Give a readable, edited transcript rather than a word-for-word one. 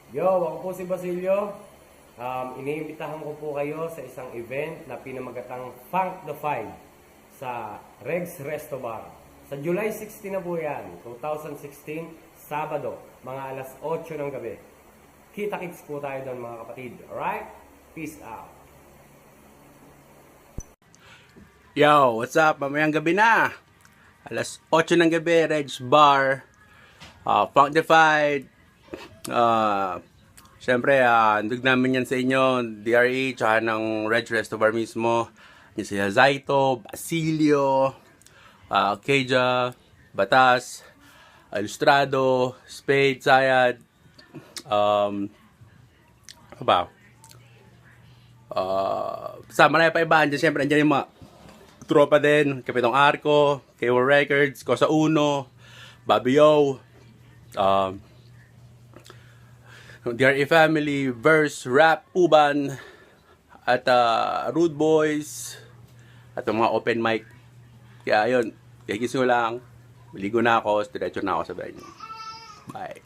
Yo, ako po si Basilio. Iniimbitahan ko po kayo sa isang event na pinamagatang Funk the Five sa Regs Resto Bar. Sa July 16 na po yan, 2016, Sabado, mga alas 8 ng gabi. Kita-kits po tayo doon mga kapatid. Alright? Peace out. Yo, what's up? Mamayang gabi na. Alas 8 ng gabi, Regs Bar. Funkified. Siyempre, nandog namin yan sa inyo, DRE, tsaka ng Regs Resto Bar mismo. Yan sila Zaito, Basilio, Keja, Batas, Ilustrado, Spade, Sayad, ano ba? Sa marami pa iba, andyan siyempre, andyan yung mga tropa din, Kapitong Arco, KO Records, Kosa Uno, Bobby O, DRE Family, Verse, Rap, Uban, at Rude Boys, at yung mga open mic. Kaya yun, kikis ko lang, maligo na ako, diretso na ako sa venue. Bye.